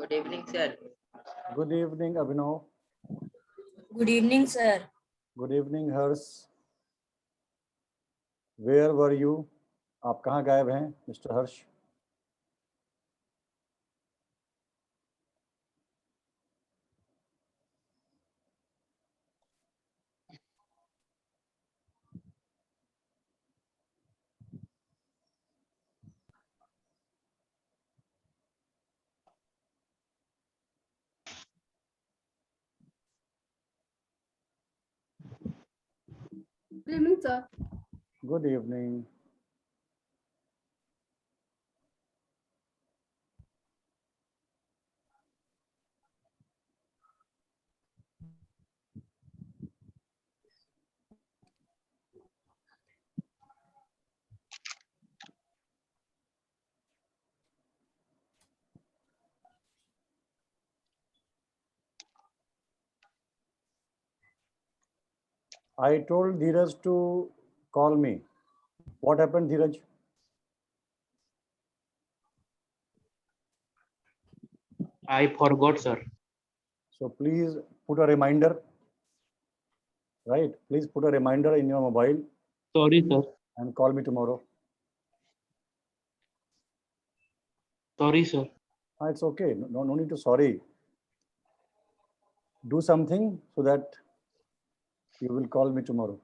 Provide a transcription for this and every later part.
Good evening, sir. Good evening, Abhinav. Good evening, sir. Good evening, Hers. Where were you? आप कहाँ गायब हैं, Mr. Harsh? Good evening, sir. Good evening. I told Dheeraj to call me. What happened, Dheeraj? I forgot, sir. So please put a reminder, right? Please put a reminder in your mobile Sorry, sir. and call me tomorrow. Sorry, sir. It's okay. No need to sorry. Do something so that you will call me tomorrow.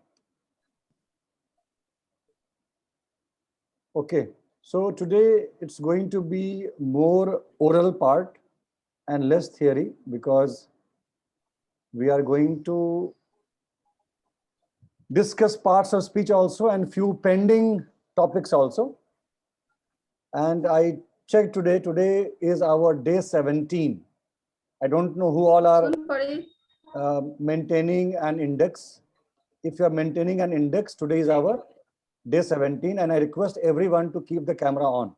Okay. So today it's going to be more oral part and less theory because we are going to discuss parts of speech also and few pending topics also. And I checked today is our day 17. I don't know who all are Sorry. maintaining an index. If you are maintaining an index, today is our day 17 and I request everyone to keep the camera on.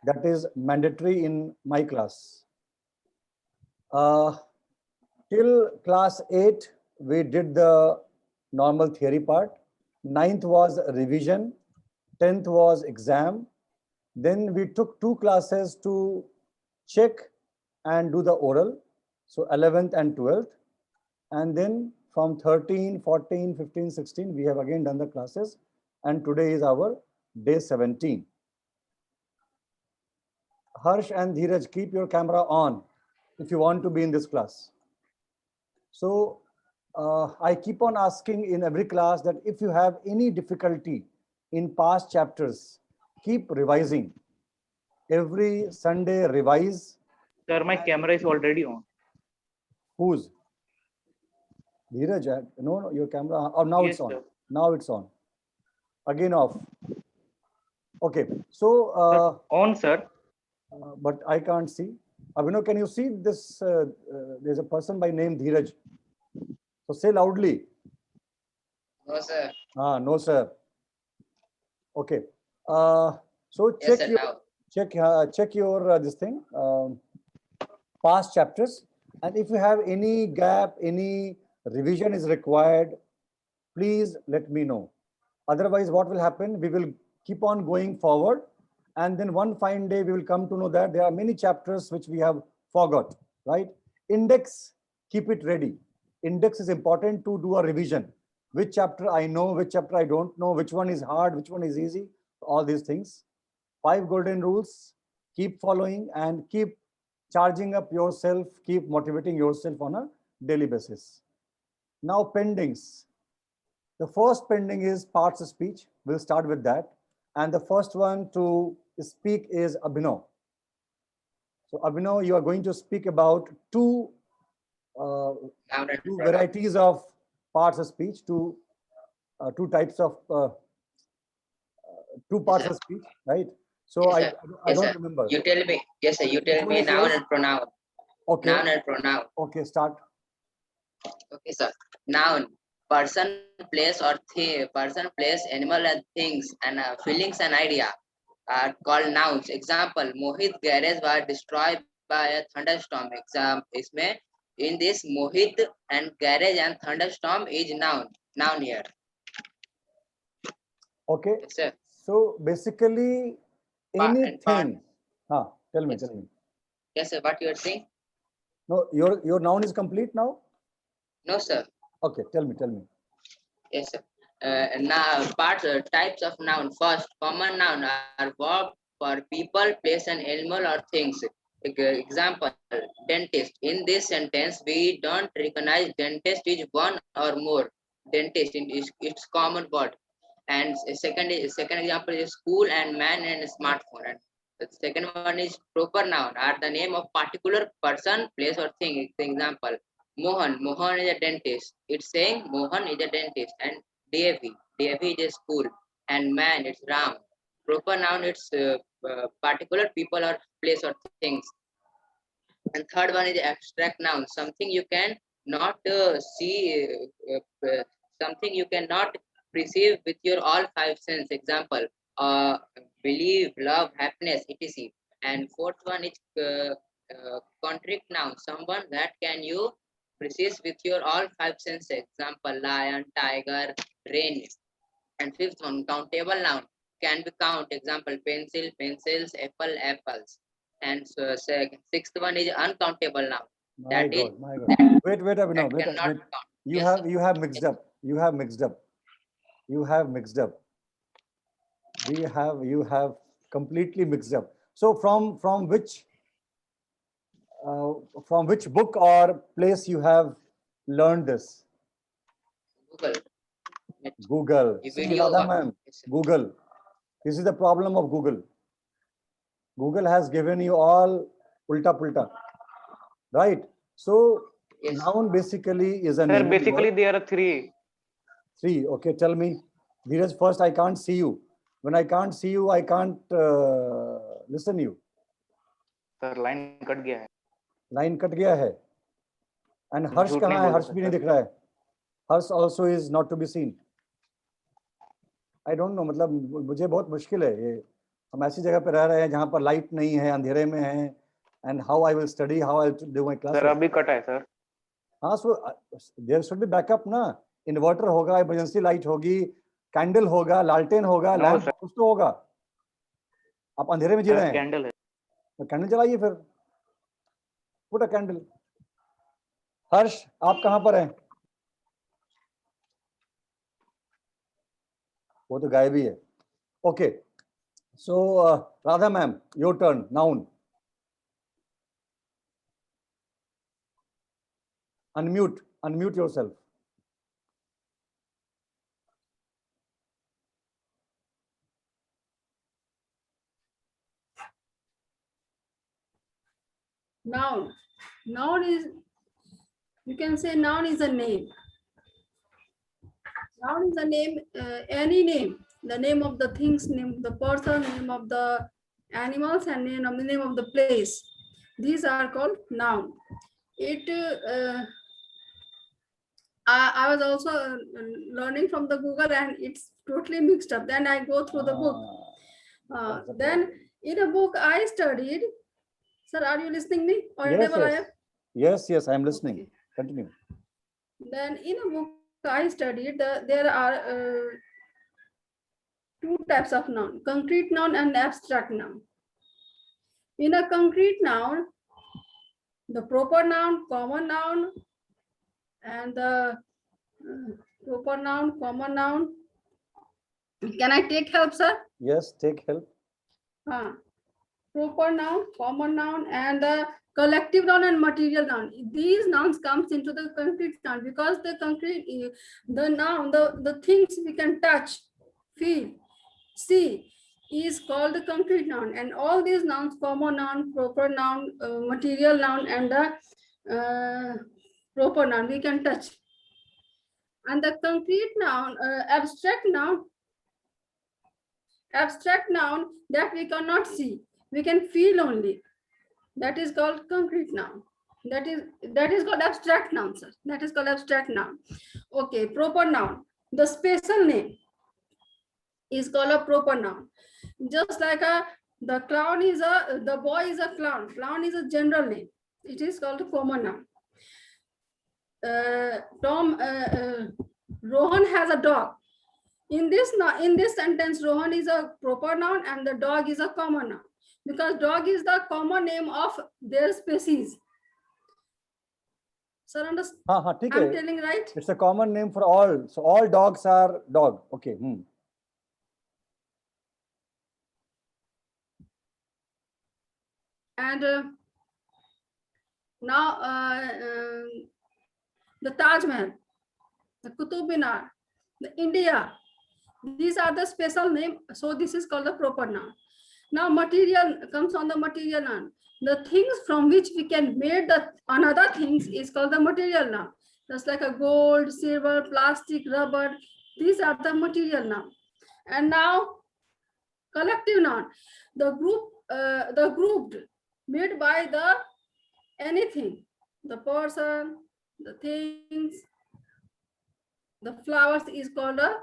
That is mandatory in my class. Till class 8, we did the normal theory part. 9th was revision. 10th was exam. Then we took 2 classes to check and do the oral. So 11th and 12th. And then from 13, 14, 15, 16, we have again done the classes. And today is our day 17. Harsh and Dheeraj, keep your camera on if you want to be in this class. So I keep on asking in every class that if you have any difficulty in past chapters, keep revising. Every Sunday revise. Sir, my camera is already on. Whose? Dheeraj, no, your camera. Oh, now Yes, it's on. sir. Now it's on. Again off. Okay. So, On, sir. but I can't see. Abhinav, can you see this? There's a person by name Dheeraj. So say loudly. No, sir. No, sir. Okay. So Yes, check sir. your Now. check your this thing past chapters, and if you have any gap, any revision is required, please let me know. Otherwise, what will happen? We will keep on going forward, and then one fine day we will come to know that there are many chapters which we have forgot. Right? Index, keep it ready. Index is important to do a revision. Which chapter I know, which chapter I don't know, which one is hard, which one is easy, all these things. 5 golden rules, keep following and keep charging up yourself, keep motivating yourself on a daily basis. Now pendings. The first pending is parts of speech. We'll start with that. And the first one to speak is Abhinav. So Abhinav, you are going to speak about two varieties of parts of speech, two types of two parts Yes, of speech, right? So Yes, sir. I Yes, don't sir. remember. You tell me. Yes, sir. You Which tell one me is noun yours? and pronoun. Okay. Noun and pronoun. Okay, start. Okay, sir. Noun. Person, place, or thing. Person, place, animal, and things, and feelings and idea are called nouns. Example: Mohit garage was destroyed by a thunderstorm. इसमें in this Mohit and garage and thunderstorm is noun. Noun here. Okay. Yes, sir. So basically And part. anything. Tell me, Yes. tell me. Yes, sir. What you are saying? No, your noun is complete now. No, sir. Okay, tell me. Yes, sir. Now, types of noun. First, common noun are verb for people, place, and animal or things. Example, dentist. In this sentence, we don't recognize dentist is one or more. Dentist is its common word. And second example is school and man and smartphone. And the second one is proper noun are the name of particular person, place, or thing. Example, Mohan is a dentist. It's saying Mohan is a dentist. And DAV is a school. And man, it's Ram. Proper noun, it's particular people or place or things. And third one is abstract noun, something you can not see, something you cannot perceive with your all five senses. Example, believe, love, happiness, etc. And fourth one is contract noun, someone that can you perceive with your all five senses. Example, lion, tiger, rain. And fifth one, countable noun, can be count. Example, pencil, pencils, apple, apples. And so, sixth one is uncountable noun. My That is God, my God. Wait, Abhinav, that wait. cannot count. You Yes, have mixed up. You have mixed up. You have completely mixed up. So from which book or place you have learned this? Google. Google. The See, video Radha or- ma'am, yes, sir. Google. This is the problem of Google. Google has given you all ulta pulta, right? So Yes. noun basically is a Sir, name. basically there are three. Three. Okay, tell me. Dheeraj, first I can't see you. When I can't see you, I can't listen you. Sir, line cut गया है. Line cut गया है. And हर्ष झूठ कहाँ नहीं है? बोल हर्ष सकते, भी नहीं sir. दिख रहा है. हर्ष also is not to be seen. I don't know. मतलब मुझे बहुत मुश्किल है ये. हम ऐसी जगह पे रह रहे हैं जहाँ पर लाइट नहीं है, अंधेरे में है. And how I will study, how I will do my classes. Sir, अभी कटा है, sir. हाँ, so there should be backup ना. Inverter होगा, emergency light होगी, candle होगा, लालटेन होगा, No, लैंप sir. कुछ तो होगा. आप अंधेरे में जी रहे Sir, हैं. candle है. तो कैंडल जलाइए फिर. Put a candle. हर्ष, आप कहाँ पर हैं? वो तो गायब ही है. Okay. So Radha ma'am, your turn. Noun. Unmute yourself. Noun. Noun is, you can say noun is a name. Noun is a name, any name. The name of the things, name of the person, name of the animals, and name of the place. These are called noun. I was also learning from the Google, and it's totally mixed up. Then I go through the book. That's the Then in a book I studied. Sir, are you listening me? Yes, I am listening. Okay. Continue. Then in a book I studied, there are two types of noun, concrete noun and abstract noun. In a concrete noun, the proper noun, common noun, and the proper noun, common noun. Can I take help, sir? Yes, take help. Proper noun, common noun, and the collective noun and material noun. These nouns comes into the concrete noun because the concrete, the noun, the things we can touch, feel, see, is called the concrete noun. And all these nouns, common noun, proper noun, material noun, and the proper noun, we can touch. And the concrete noun, abstract noun that we cannot see, we can feel only. That is called concrete noun. That is called abstract noun, sir. That is called abstract noun. Okay, proper noun. The special name is called a proper noun. Just like the boy is a clown. Clown is a general name. It is called a common noun. Rohan has a dog. In this sentence, Rohan is a proper noun and the dog is a common noun. because dog is the common name of their species. Sir, understand? हाँ हाँ ठीक I'm है. telling right? It's a common name for all. So all dogs are dog. Okay. And now the Taj Mahal, the Qutub Minar, the India, these are the special name. So this is called the proper noun. Now material comes on the material noun. The things from which we can make the another things is called the material noun. Just like a gold, silver, plastic, rubber. These are the material noun. And now collective noun. The grouped made by the anything, the person, the things, the flowers is called a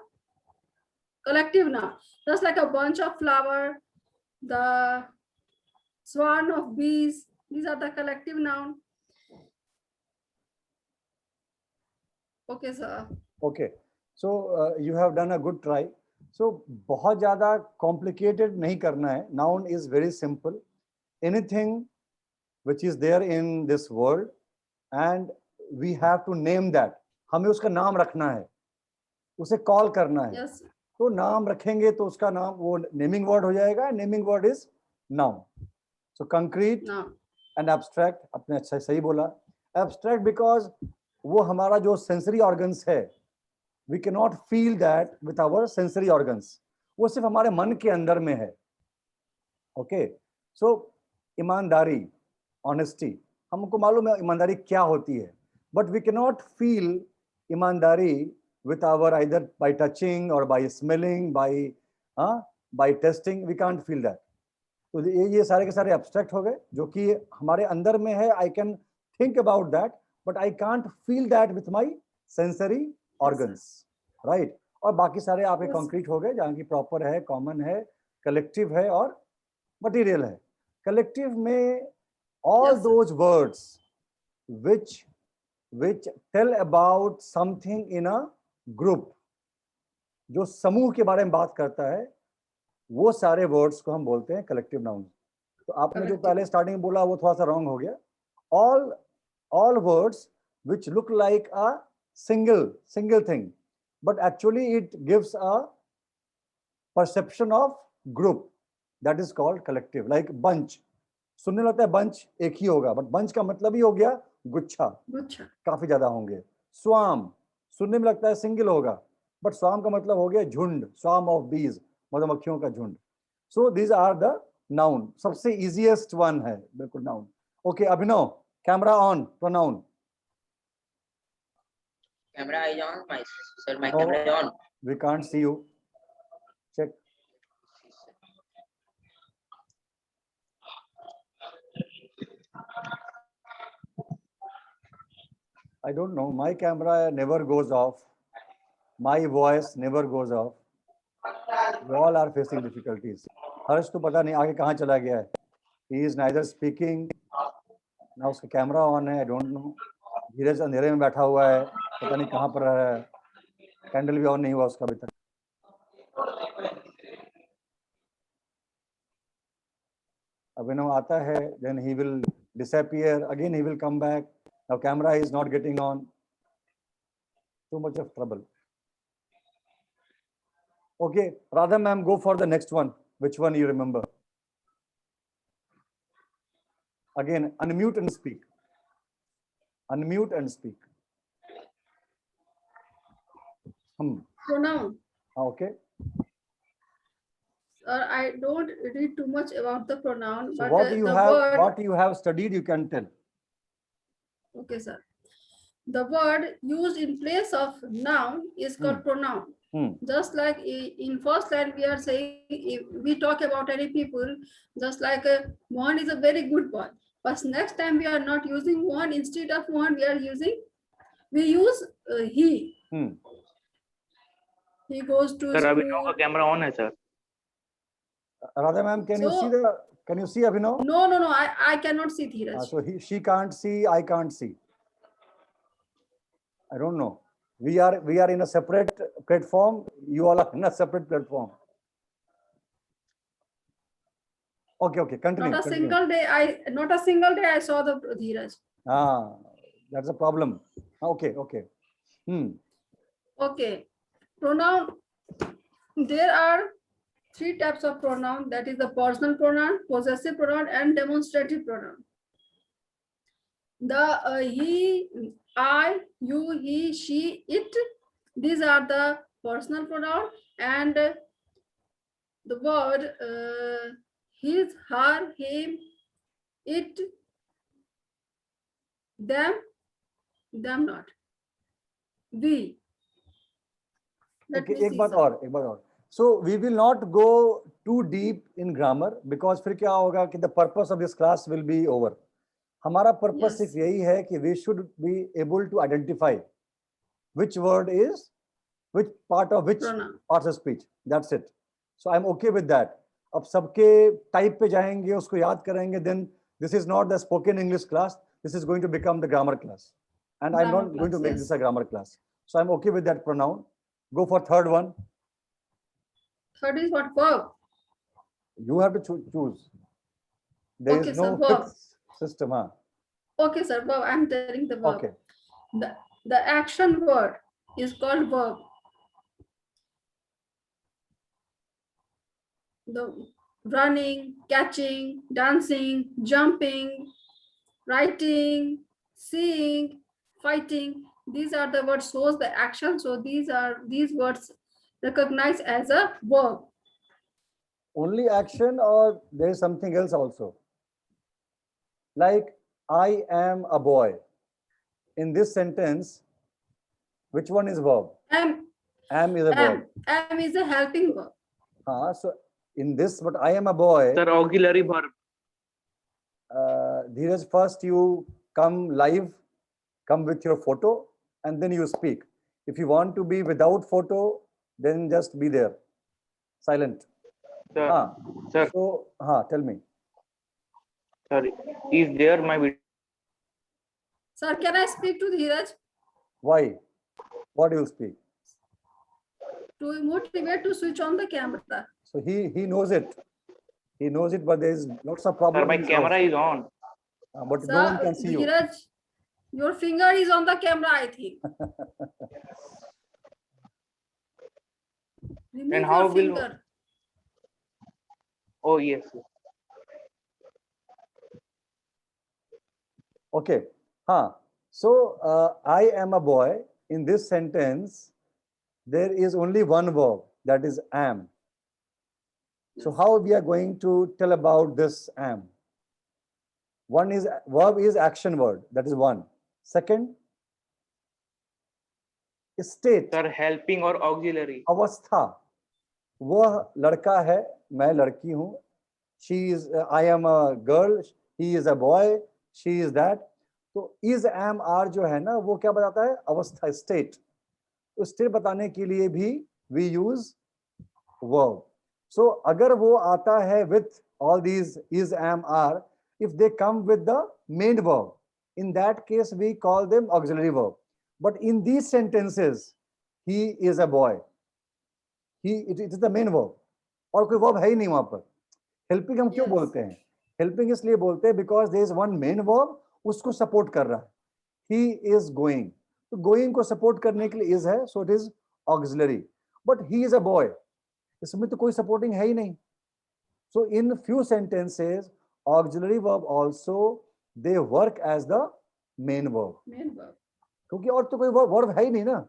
collective noun. Just like a bunch of flower, the swarm of bees, these are the collective noun. Okay, sir. Okay. So you have done a good try. So बहुत ज़्यादा complicated नहीं करना है. Noun is very simple. Anything which is there in this world and we have to name that. हमें उसका नाम रखना है. उसे call करना है. Yes. तो नाम रखेंगे तो उसका नाम वो नेमिंग वर्ड हो जाएगा. Naming word is noun. So concrete Now. And abstract, आपने अच्छा सही बोला. एब्स्ट्रैक्ट बिकॉज वो हमारा जो सेंसरी ऑर्गन्स है, we can not feel that with our sensory organs. वो सिर्फ हमारे मन के अंदर में है. ओके. सो ईमानदारी, ऑनेस्टी, हमको मालूम है ईमानदारी क्या होती है, but we can not feel ईमानदारी with our either by touching or by smelling, by testing. We can't feel that. तो ये सारे के सारे abstract हो गए जो कि हमारे अंदर में है. I can think about that, but I can't feel that with my sensory organs, right? और बाकी सारे आपके concrete हो गए जहाँ की proper है, common है, collective है और material है. Collective में all those words which tell about something in a group, जो समूह के बारे में बात करता है, वो सारे वर्ड्स को हम बोलते हैं कलेक्टिव नाउन. तो आपने जो पहले स्टार्टिंग बोला वो थोड़ा सा रॉन्ग हो गया. all words which look like a single thing but actually it gives a perception of group, that is called collective. like bunch, सुनने लगता है bunch एक ही होगा, but bunch का मतलब ही हो गया गुच्छा, काफी ज्यादा होंगे. स्वाम सुनने में लगता है सिंगल होगा, बट स्वाम का मतलब हो गया झुंड, स्वाम ऑफ बीज, मधुमक्खियों का झुंड. So these are the noun. सबसे इजीएस्ट वन है बिल्कुल noun. Okay Abhinav, camera on, pronoun. Camera is on, my sir. My camera is on. We can't see you. Check. I don't know. My camera never goes off. My voice never goes off. We all are facing difficulties. हर्ष तो पता नहीं आगे कहाँ चला गया है. He is neither speaking. ना उसका कैमरा ऑन है. I don't know. धीरज अंधेरे में बैठा हुआ है, पता नहीं कहाँ पर रहा है. कैंडल भी ऑन नहीं हुआ उसका अभी तक. अभिनव आता है, then he will disappear. Again he will come back. Now camera is not getting on. Too much of trouble. Okay, Radha ma'am, go for the next one. Which one you remember? Again, unmute and speak. Unmute and speak. Pronoun. Okay. I don't read too much about the pronoun, So but what word, you have studied, you can tell. okay, sir. The word used in place of noun is called pronoun. Just like in first line we are saying, if we talk about any people, just like one is a very good boy. But next time we are not using one, instead of one we use he. He goes to sir Abhinav school. का camera on है sir. Radha ma'am, can you see Abhinav? No, I cannot see Dheeraj. So she can't see, I can't see. I don't know. We are in a separate platform. You all are in a separate platform. Okay, continue. Not a continue. single day I saw the Dheeraj. That's a problem. Okay. Okay. Pronoun. There are three types of pronoun. That is the personal pronoun, possessive pronoun, and demonstrative pronoun. The he, I, you, he, she, it. These are the personal pronoun, and the word his, her, him, it, them not. We. Let Okay, me एक see, बात sir. और. So we will not go too deep in grammar because फिर क्या होगा कि the purpose of this class will be over. हमारा purpose Yes. सिर्फ यही है कि we should be able to identify which word is which part of which Pronoun. parts of speech. That's it. So I'm okay with that. अब सबके type पे जाएंगे उसको याद करेंगे then this is not the spoken English class. This is going to become the grammar class. And I'm Grammar not going to class, make yes. this a grammar class. So I'm okay with that pronoun. Go for third one. Third is what? Verb. You have to choose. There Okay, is sir, no verb. fixed system. Huh? Okay, sir, verb. I'm telling the verb. Okay. The action word is called verb. The running, catching, dancing, jumping, writing, seeing, fighting. These are the words shows the action. So these words recognized as a verb. Only action or there is something else also? Like I am a boy. In this sentence, which one is verb? Am is a verb. Am is a helping verb. So in this, but I am a boy. Sir, auxiliary verb. Dheeraj, first you come live, come with your photo, and then you speak. If you want to be without photo, then just be there, silent. Sir, sir, So, tell me. sir, is there my video? Sir, can I speak to Dheeraj? Why? What do you speak? To motivate to switch on the camera. So he knows it. He knows it, but there is lots of Sir, problems. my in his camera house. is on. But Sir, no one can see you. Dheeraj, your finger is on the camera, I think. Remove And how your will- finger. Oh, yes. Okay. So I am a boy. In this sentence, there is only one verb, that is am. So how we are going to tell about this am? One is verb is action word, that is one. Second, state. Sir, helping or auxiliary. अवस्था. वह लड़का है, मैं लड़की हूँ. She is, I am a girl. He is a boy. She is that. तो is, am, are जो है ना, वो क्या बताता है? अवस्था, state. तो state बताने के लिए भी we use verb. So अगर वो आता है with all these is, am, are, if they come with the main verb, in that case we call them auxiliary verb. But in these sentences, he is a boy. It is the main verb. और कोई verb है ही नहीं वहां पर. Helping हम क्यों Yes. बोलते हैं? Helping इसलिए बोलते हैं because there is one main verb, उसको support कर रहा है. He is going. तो going को support करने के लिए is है, so it is auxiliary. But he is a boy. इसमें तो कोई supporting है ही नहीं. So in few sentences, auxiliary verb also they work as the main verb. Main verb. क्योंकि और तो कोई verb है ही नहीं ना.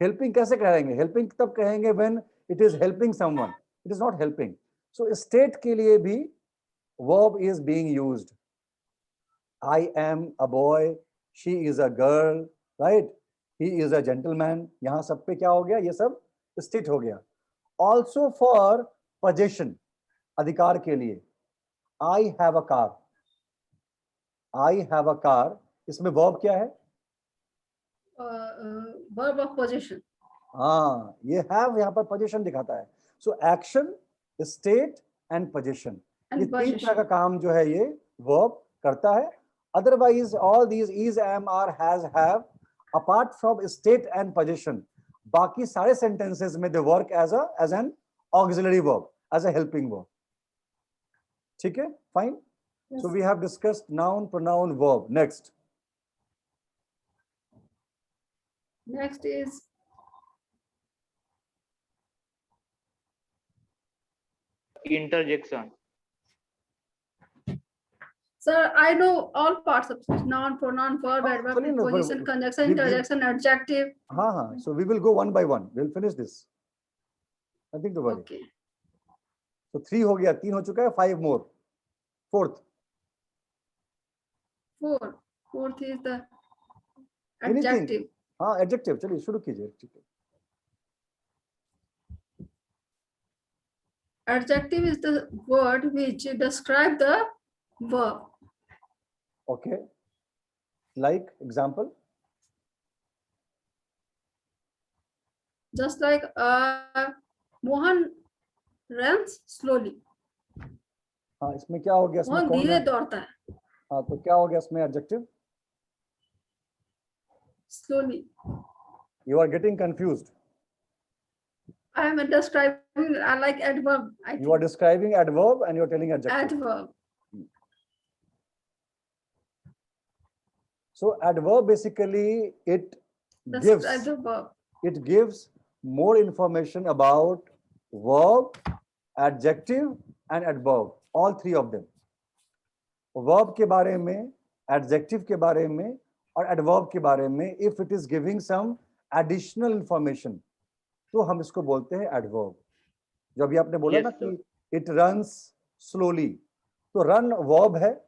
Helping कैसे कहेंगे? Helping तब कहेंगे when it is helping someone. It is not helping. So state के लिए भी verb is being used. I am a boy. She is a girl. Right? He is a gentleman. यहाँ सब पे क्या हो गया? ये सब state हो गया. Also for possession, अधिकार के लिए. I have a car. I have a car. इसमें verb क्या है? Verb of possession. ये have यहाँ पर possession दिखाता है. So action, state and possession. And ये तीन possession. तरह का काम जो है ये verb करता है. Otherwise, all these is, am, are, has, have, apart from state and possession, बाकी सारे sentences में they work as an auxiliary verb, as a helping verb. ठीक है, fine. So Yes. we have discussed noun, pronoun, verb. Next. Next is Interjection. sir. I know all parts of speech: noun, pronoun, verb, हाँ, adverb, चलिए ना, preposition, conjunction, we- interjection, adjective. हाँ हाँ, so we will go one by one. We'll finish this. Nothing to worry. Okay. So 3 हो गया, 3 हो चुका है, 5 more. Fourth. Fourth is the Anything. adjective. हाँ, adjective. चलिए शुरू कीजिए. Adjective is the word which describe the verb. Okay. Like example. Just like Mohan runs slowly. हाँ, इसमें क्या हो गया? इसमें मोहन कौन धीरे है? दौड़ता है. हाँ, तो क्या हो गया इसमें adjective? Slowly. You are getting confused. I am describing. I like adverb. I You are think. describing adverb and you are telling adjective. Adverb. So adverb basically it Describe the verb. gives more information about verb, adjective and adverb, all three of them. Verb के बारे में, adjective के बारे में और adverb के बारे में, if it is giving some additional information, तो हम इसको बोलते हैं adverb. जो अभी आपने बोला Yes, ना sir. कि it runs slowly, तो run verb है,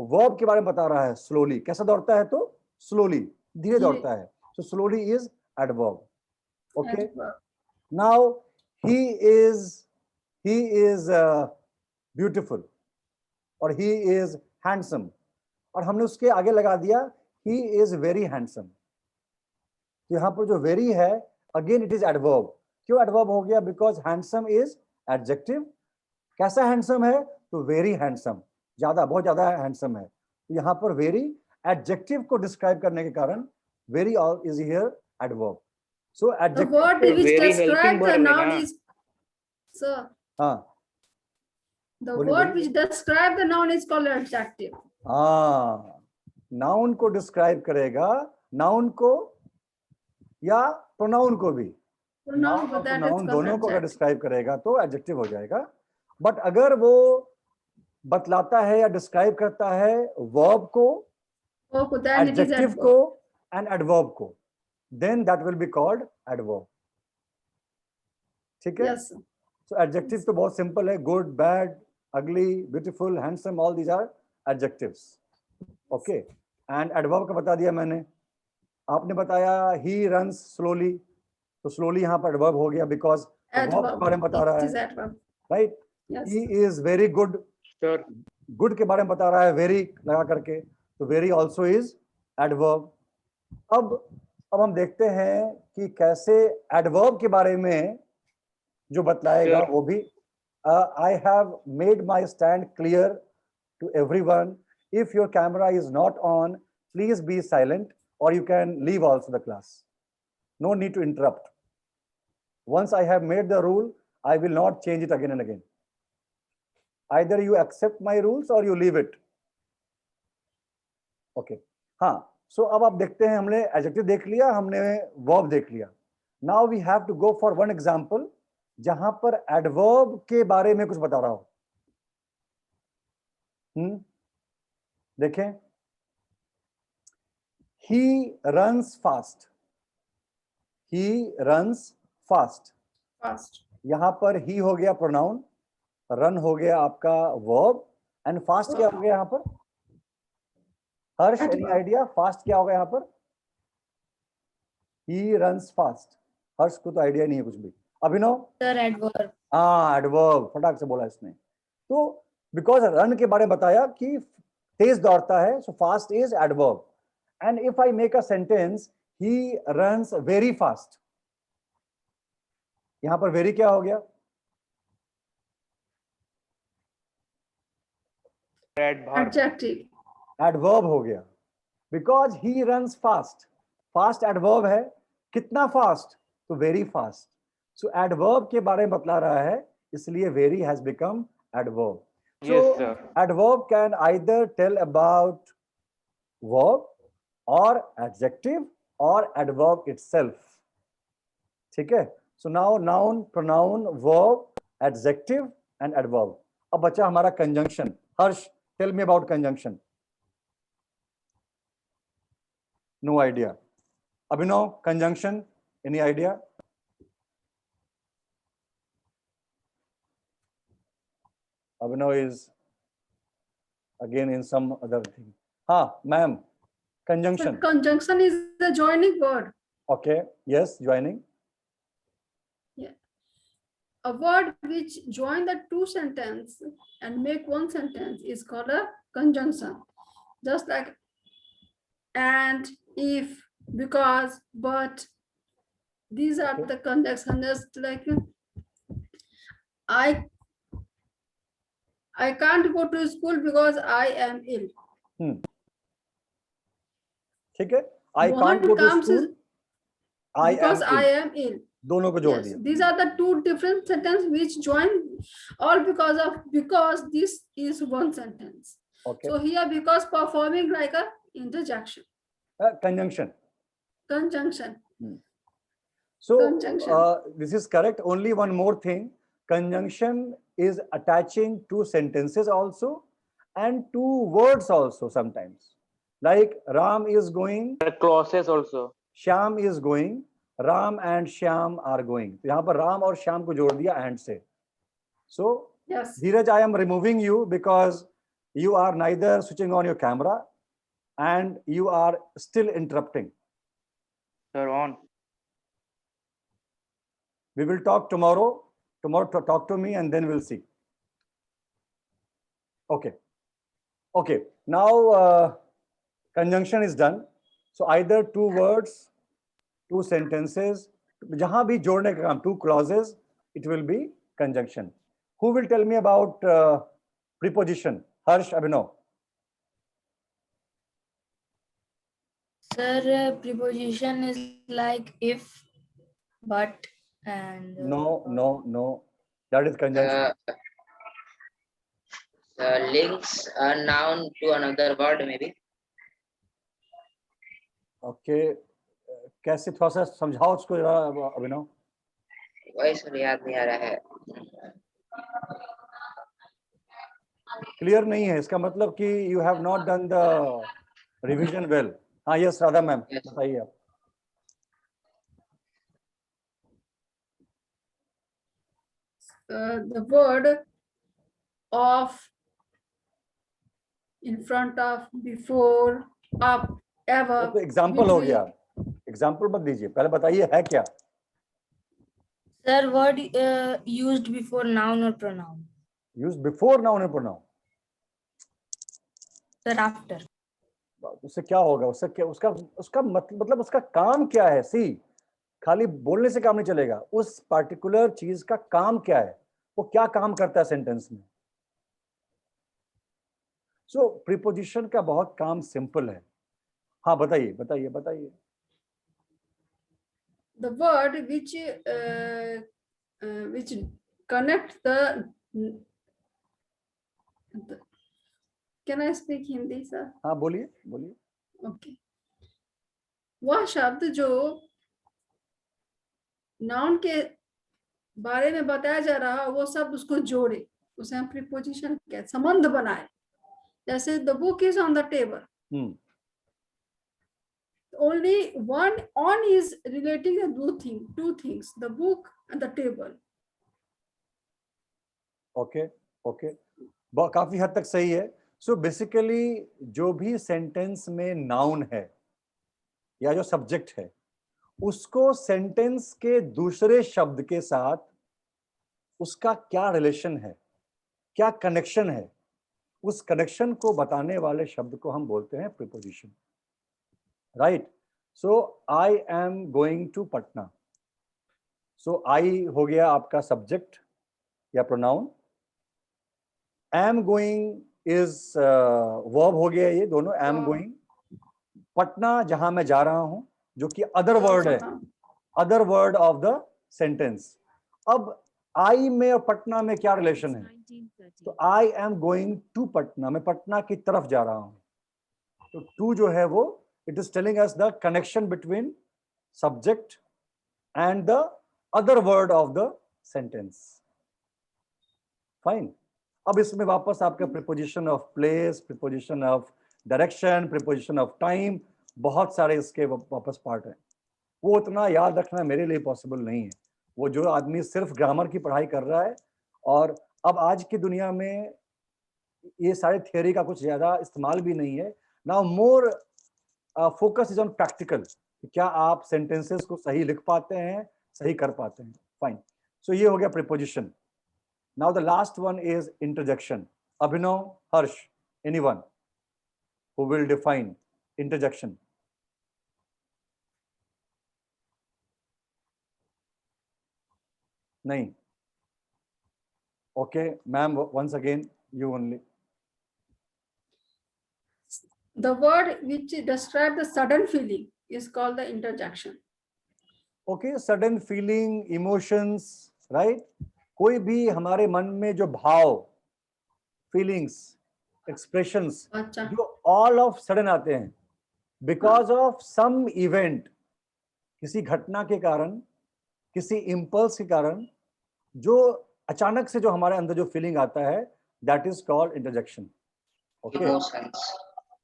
verb के बारे में बता रहा है slowly, कैसा दौड़ता है तो slowly, धीरे धीरे. दौड़ता है. So slowly is adverb. Okay. Adverb. Now he is beautiful or he is handsome और हमने उसके आगे लगा दिया he is very handsome. तो यहाँ पर जो very है again it is adverb. क्यों adverb हो गया? Because handsome is adjective. कैसा handsome है? तो very handsome. ज्यादा, बहुत ज्यादा handsome है. तो यहाँ पर very adjective को describe करने के कारण very is here adverb. So The adjective word को- which very helping describes the verb है noun ना. is, sir, हाँ the बोलिए, word बोलिए. which describe the noun is called adjective. हाँ, नाउन को डिस्क्राइब करेगा, नाउन को या प्रोनाउन को भी. Pronoun, नाउन but और that is प्रोनाउन called दोनों को अगर adjective. डिस्क्राइब करेगा तो एडजेक्टिव हो जाएगा. बट अगर वो बतलाता है या डिस्क्राइब करता है वर्ब को, Oh, then it is adjective adverb. को एंड एडवर्ब को, then that will be called adverb. ठीक है. Yes, sir. सो एडजेक्टिव तो बहुत सिंपल है, good, bad, ugly, beautiful, handsome, all these are adjectives. Okay. And adverb का बता दिया मैंने. आपने बताया he runs slowly, तो slowly यहाँ पर adverb हो गया because verb के Adverb. बारे में बता रहा It is है, adverb. right? Yes. He is very good, Sir, good के बारे में बता रहा है very लगा करके, तो very also is adverb. अब हम देखते हैं कि कैसे adverb के बारे में जो बतलाएगा Sure. वो भी. I have made my stand clear to everyone. If your camera is not on, please be silent or you can leave also the class. No need to interrupt. Once I have made the rule, I will not change it again and again. Either you accept my rules or you leave it. Okay. हाँ, so अब आप देखते हैं, हमने adjective देख लिया, हमने verb देख लिया. Now we have to go for one example जहां पर adverb के बारे में कुछ बता रहा हो. देखें, he runs fast. He runs fast. Fast. यहां पर he हो गया pronoun, run हो गया आपका verb and fast क्या हो गया यहां पर? हर्ष, any Adverb. idea? Fast क्या होगा यहां पर? He runs fast. हर्ष को तो आइडिया नहीं है कुछ भी. अभिनव? Sir, adverb. हाँ, एडवर्ब फटाक से बोला इसने. तो बिकॉज रन के बारे में बताया कि तेज दौड़ता है, so fast is adverb. And if I make a sentence he runs very fast, यहां पर वेरी क्या हो गया? adverb. Adjective. एडवर्ब हो गया. Because he runs fast, fast adverb है. कितना फास्ट? तो वेरी फास्ट. सो एडवर्ब के बारे में बतला रहा है, इसलिए very has become adverb. So Yes, sir. adverb can either tell about verb or adjective or adverb itself. ठीक है? So now noun, pronoun, verb, adjective and adverb. अब बचा हमारा conjunction. Harsh, tell me about conjunction. No idea. Abhinav, conjunction, any idea? Abhinav is again in some other thing. Ha, ma'am, conjunction. So conjunction is the joining word. Okay, yes, joining. A word which join the two sentences and make one sentence is called a conjunction. Just like and, if, because, but. These are Okay. the conjunctions. Just like I can't go to school because I am ill. ठीक है? I Mohan can't go to comes school. is I because am I ill. am ill. दोनों को जोड़ Yes, दिया. these are the two different sentences which join all because this is one sentence. Okay. So here because performing like a interjection, Conjunction. conjunction. So Conjunction. this is correct. Only one more thing. Conjunction is attaching two sentences also and two words also sometimes. Like Ram is going, The clauses also. Shyam is going, Ram and Shyam are going. तो यहाँ पर राम और श्याम को जोड़ दिया and से. So Yes. Dheeraj, I am removing you because you are neither switching on your camera and you are still interrupting. Sir, on. We will talk tomorrow. Tomorrow, talk to me and then we'll see. Okay. Okay. Now, conjunction is done. So either two words, two sentences, जहाँ भी जोड़ने का काम, two clauses, it will be conjunction. Who will tell me about preposition? Harsh, Abhinav. Sir, preposition is like if, but, and No. That is conjunction. Links a noun to another word, maybe. Okay. कैसे थोड़ा सा समझाओ उसको जरा अभिनव. वही sir याद नहीं आ रहा है. क्लियर नहीं है इसका मतलब कि you have not done the revision well. हाँ यस राधा मैम बताइए आप. The word of, in front of, before, up, ever. तो एग्जाम्पल हो between. गया. एग्जाम्पल मत दीजिए, पहले बताइए है क्या. sir, word used before noun or pronoun. Use before noun और प्रोनाउन. Sir, after. उससे क्या होगा, उससे क्या उसका मतलब उसका काम क्या है. सी खाली बोलने से काम नहीं चलेगा, उस पार्टिकुलर चीज का काम क्या है, वो क्या काम करता है सेंटेंस में. सो प्रीपोजिशन का बहुत काम सिंपल है. हाँ बताइए. The word which connect the can I speak Hindi, sir? हाँ बोलिए. Okay. वह शब्द जो नाउन के बारे में बताया जा रहा है वो सब उसको जोड़े, उसे हम प्रीपोजिशन कहते, संबंध बनाए. जैसे the book is on the table. Only one on is relating the two things, the book and the table. Okay. काफी हद तक सही है. सो बेसिकली जो भी सेंटेंस में नाउन है या जो सब्जेक्ट है उसको सेंटेंस के दूसरे शब्द के साथ उसका क्या रिलेशन है, क्या कनेक्शन है, उस कनेक्शन को बताने वाले शब्द को हम बोलते हैं preposition. Right. So I am going to Patna. So I हो गया आपका सब्जेक्ट या pronoun. Am going is verb हो गया. ये दोनों एम गोइंग. पटना जहां मैं जा रहा हूं जो कि अदर वर्ड है, other word of the sentence. अब आई में और पटना में क्या रिलेशन है? तो I am going to Patna, मैं पटना की तरफ जा रहा हूं। तो टू जो है वो it is telling us the connection between subject and the other word of the sentence. Fine. अब इसमें वापस आपका preposition of place, preposition of direction, preposition of time, बहुत सारे इसके वापस पार्ट हैं। वो उतना याद रखना मेरे लिए पॉसिबल नहीं है। वो जो आदमी सिर्फ ग्रामर की पढ़ाई कर रहा है, और अब आज की दुनिया में ये सारे थियोरी का कुछ ज्यादा इस्तेमाल भी नहीं है। Now more focus is on practical, क्या आप सेंटेंसेस को सही लिख पाते हैं, सही कर पाते हैं। फाइन। सो ये हो गया preposition. Now the last one is interjection. Abhinav, Harsh, anyone who will define interjection? नहीं? Okay, ma'am, once again, you only. The word which describe the sudden feeling is called the interjection. Okay, sudden feeling, emotions, right? कोई भी हमारे मन में जो भाव, feelings, expressions, अच्छा, जो all of sudden आते हैं, because of some event, किसी घटना के कारण, किसी impulse के कारण, जो अचानक से जो हमारे अंदर जो feeling आता है, that is called interjection. Okay. Emotions.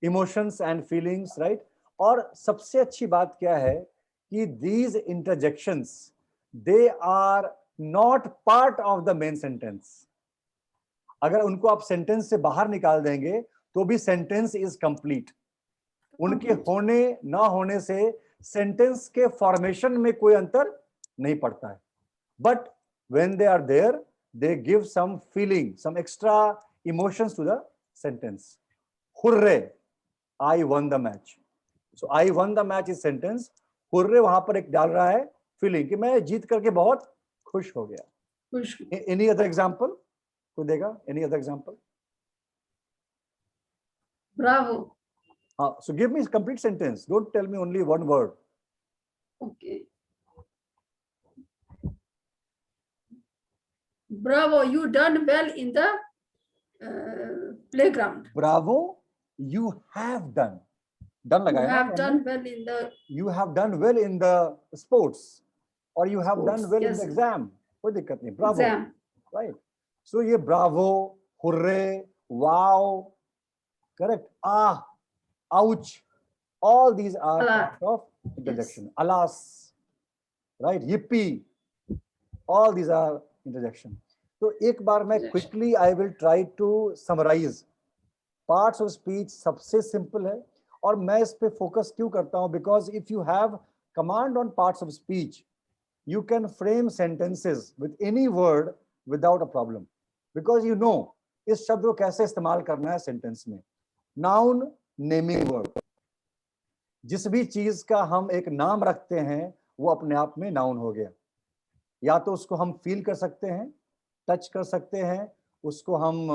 Emotions and feelings, right? और सबसे अच्छी बात क्या है कि these interjections they are not part of the main sentence. अगर उनको आप सेंटेंस से बाहर निकाल देंगे तो भी सेंटेंस इज कंप्लीट। उनके होने ना होने से सेंटेंस के फॉर्मेशन में कोई अंतर नहीं पड़ता है, but when they are there they give some feeling, some extra emotions to the sentence. Hooray, I won the match. So I won the match is sentence. Hurray वहां पर एक डाल रहा है फीलिंग कि मैं जीत करके बहुत खुश हो गया। खुश। Any other example? कोई देगा? Any other example? Bravo. हाँ, so give me a complete sentence. Don't tell me only one word. Okay. Bravo, you done well in the playground. Bravo, you have done. Done You लगाया ना have आपने? done well in the You have done well in the sports, or you have done Sports, well in yes. the exam. कोई दिक्कत नहीं. Bravo. exam. Right. So ये bravo, hooray, wow, correct. Ah, ouch. All these are Alas. part of interjection. Alas, right? Yippee. All these are interjection. तो एक बार मैं quickly I will try to summarize. Parts of speech सबसे simple है, और मैं इस पे focus क्यों करता हूँ? Because if you have command on parts of speech, you can frame sentences with any word without a problem, because you know इस शब्द को कैसे इस्तेमाल करना है सेंटेंस में। नाउन, नेमिंग वर्ड, जिस भी चीज का हम एक नाम रखते हैं वो अपने आप में नाउन हो गया। या तो उसको हम फील कर सकते हैं, टच कर सकते हैं, उसको हम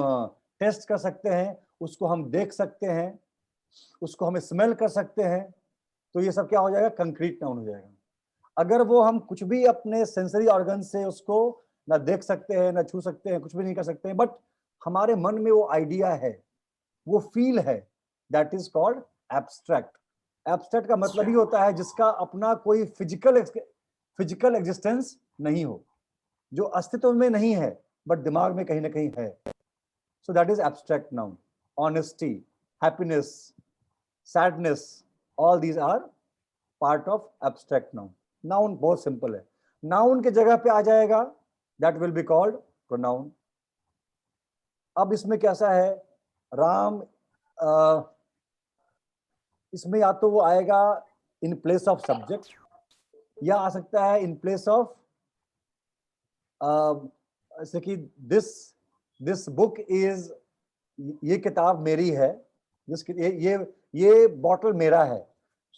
टेस्ट कर सकते हैं, उसको हम देख सकते हैं, उसको हम स्मेल कर सकते हैं, तो ये सब क्या हो जाएगा? कंक्रीट नाउन हो जाएगा। अगर वो हम कुछ भी अपने सेंसरी ऑर्गन से उसको ना देख सकते हैं, ना छू सकते हैं, कुछ भी नहीं कर सकते हैं, बट हमारे मन में वो आइडिया है, वो फील है, that is called abstract. Abstract का मतलब ही होता है जिसका अपना कोई फिजिकल एग्जिस्टेंस नहीं हो, जो अस्तित्व में नहीं है बट दिमाग में कहीं ना कहीं है। So that is abstract noun. Honesty, happiness, sadness, all these are part of abstract noun. Noun बहुत सिंपल है। नाउन के जगह पे आ जाएगा, that will be called pronoun. अब इसमें कैसा है? राम, इसमें या तो वो आएगा इन प्लेस ऑफ सब्जेक्ट, या आ सकता है इन प्लेस ऑफ जैसे कि दिस बुक इज, ये किताब मेरी है, ये बॉटल मेरा है।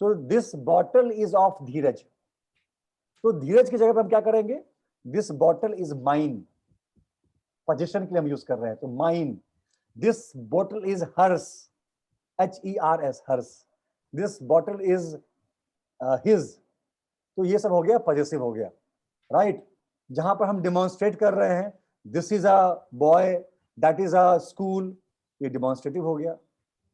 So this bottle is of Dheeraj. तो धीरज की जगह पे हम क्या करेंगे? This bottle is mine. Position के लिए हम यूज कर रहे हैं, तो mine. This bottle is hers, HERS, hers. This bottle is his. तो ये सब हो गया, पॉजेसिव हो गया, राइट? जहां पर हम डिमॉन्स्ट्रेट कर रहे हैं, this is a boy, that is a school, ये डिमॉन्स्ट्रेटिव हो गया।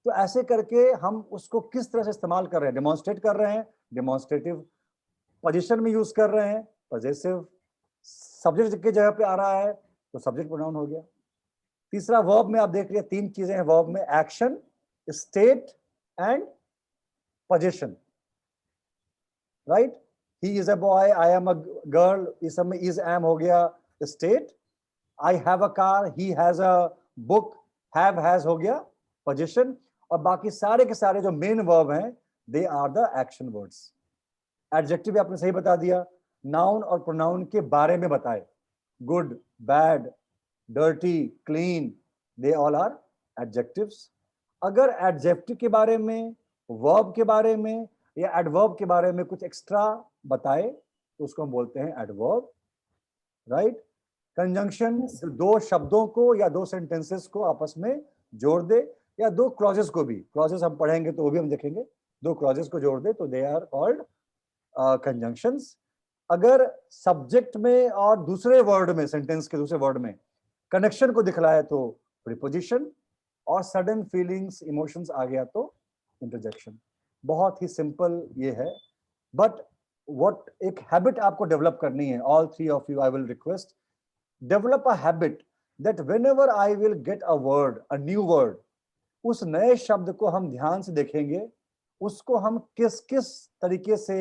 तो ऐसे करके हम उसको किस तरह से इस्तेमाल कर रहे हैं, डिमॉन्स्ट्रेट कर रहे हैं, डिमॉन्स्ट्रेटिव, पोजीशन में यूज कर रहे हैं, पॉजेसिव, सब्जेक्ट की जगह पे आ रहा है तो सब्जेक्ट प्रोनाउन हो गया। तीसरा वर्ब में आप देख लिया, 3 चीजें हैं वर्ब में, action, state and position, right. He is a boy, I am a girl, इस सब में इज एम हो गया state, I have a car, he has a book, have has हो गया पोजीशन, और बाकी सारे के सारे जो मेन वर्ब हैं they are the action words. Adjective भी आपने सही बता दिया, नाउन और प्रोनाउन के बारे में बताए, good, bad, dirty, clean, they all are adjectives. अगर एडजेक्टिव के बारे में, वर्ब के बारे में या एडवर्ब के बारे में कुछ एक्स्ट्रा बताए तो उसको हम बोलते हैं एडवर्ब, राइट। कंजंक्शन, जो 2 शब्दों को या 2 सेंटेंसेस को आपस में जोड़ दे, या 2 क्लॉजेस को भी, क्लॉजेस हम पढ़ेंगे तो वो भी हम देखेंगे, 2 क्लॉजेस को जोड़ दे तो दे आर कॉल्ड कंजंक्शंस। अगर सब्जेक्ट में और दूसरे वर्ड में, सेंटेंस के दूसरे वर्ड में कनेक्शन को दिखलाए तो प्रीपोजिशन, और सडन फीलिंग्स, इमोशंस आ गया तो इंटरजेक्शन। बहुत ही सिंपल ये है, बट व्हाट एक हैबिट आपको डेवलप करनी है, all 3 of you I will request, develop a habit that whenever I will get a word, a new word, उस नए शब्द को हम ध्यान से देखेंगे, उसको हम किस किस तरीके से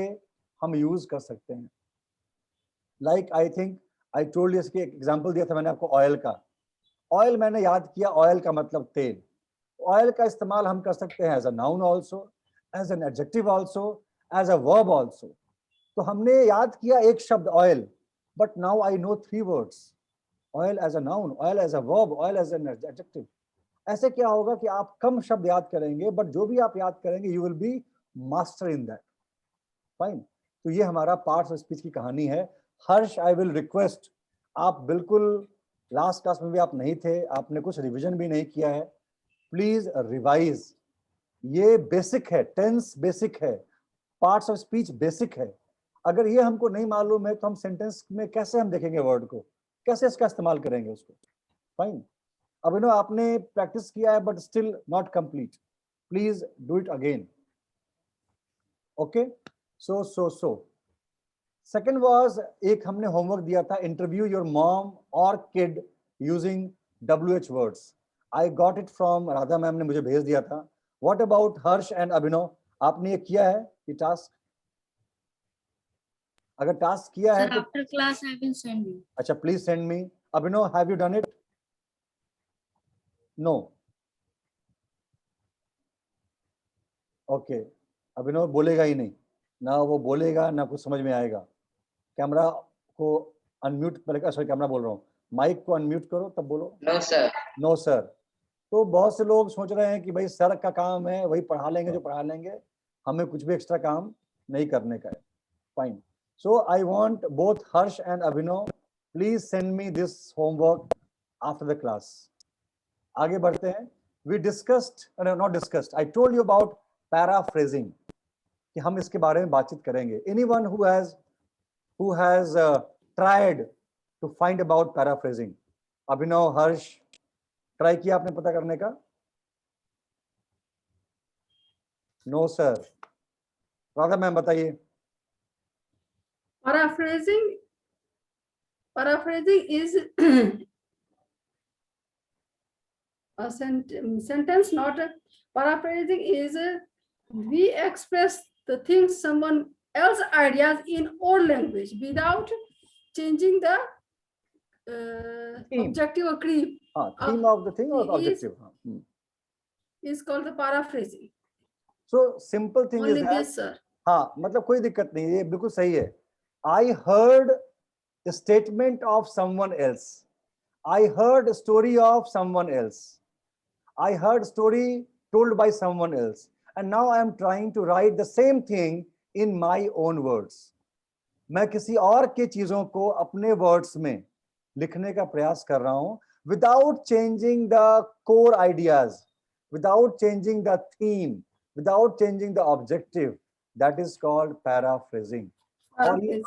हम यूज कर सकते हैं। Like I think I told you, इसके एग्जांपल दिया था मैंने आपको ऑयल का। ऑयल मैंने याद किया, ऑयल का मतलब तेल। ऑयल का इस्तेमाल हम कर सकते हैं as a noun also, as an adjective also, as a verb also. तो हमने याद किया एक शब्द oil, but now I know 3 words, oil as a noun, oil as a verb, oil as an adjective. ऐसे क्या होगा कि आप कम शब्द याद करेंगे, बट जो भी आप याद करेंगे you will be master in that. Fine. तो ये हमारा पार्ट्स ऑफ स्पीच की कहानी है। हर्ष, आई विल रिक्वेस्ट, आप बिल्कुल लास्ट क्लास में भी आप नहीं थे, आपने कुछ रिवीजन भी नहीं किया है, प्लीज रिवाइज। ये बेसिक है, टेंस बेसिक है, पार्ट्स ऑफ स्पीच बेसिक है। अगर ये हमको नहीं मालूम है तो हम सेंटेंस में कैसे हम देखेंगे वर्ड को, कैसे इसका इस्तेमाल करेंगे उसको। फाइन। अभिनव, आपने प्रैक्टिस किया है but still not complete, please do it again. Okay, so second was, एक हमने होमवर्क दिया था, इंटरव्यू योर मॉम और kid using WH words. I got it from Radha ma'am ने मुझे भेज दिया था। व्हाट अबाउट हर्ष एंड अभिनव, आपने ये किया है ये टास्क? अगर टास्क किया है Sir, तो after class I will send you. अच्छा, please send me. Abhinav, have you done it? No. Okay, Abhinav बोलेगा ही नहीं, ना वो बोलेगा ना कुछ समझ में आएगा। कैमरा को अनम्यूट करेगा, सॉरी कैमरा बोल रहा हूँ, माइक को अनम्यूट करो तब बोलो। No, sir. No sir. तो बहुत से लोग सोच रहे हैं कि भाई सर का काम है, वही पढ़ा लेंगे जो पढ़ा लेंगे, हमें कुछ भी एक्स्ट्रा काम नहीं करने का है। Fine. So I want both Harsh and Abhinav, please send me this homework after the class. आगे बढ़ते हैं। We discussed, not discussed, I told you about paraphrasing, कि हम इसके बारे में बातचीत करेंगे। Anyone who has tried to find about paraphrasing? Abhinav, Harsh, try किया आपने पता करने का? No sir. राधा मैम बताइए। Paraphrasing is a sentence, not a paraphrasing is we express the things, someone else ideas in our language without changing the Theme. objective or creed theme of the thing और is- objective. is called the paraphrasing. So simple thing is Only that, this, sir. हाँ मतलब कोई दिक्कत नहीं, ये बिल्कुल सही है। I heard statement of someone else, I heard story of someone else, I heard story told by someone else, and now I am trying to write the same thing in my own words. मैं किसी और के चीजों को अपने words में लिखने का प्रयास कर रहा हूं, without changing the core ideas, without changing the theme, without changing the objective. That is called paraphrasing. और ये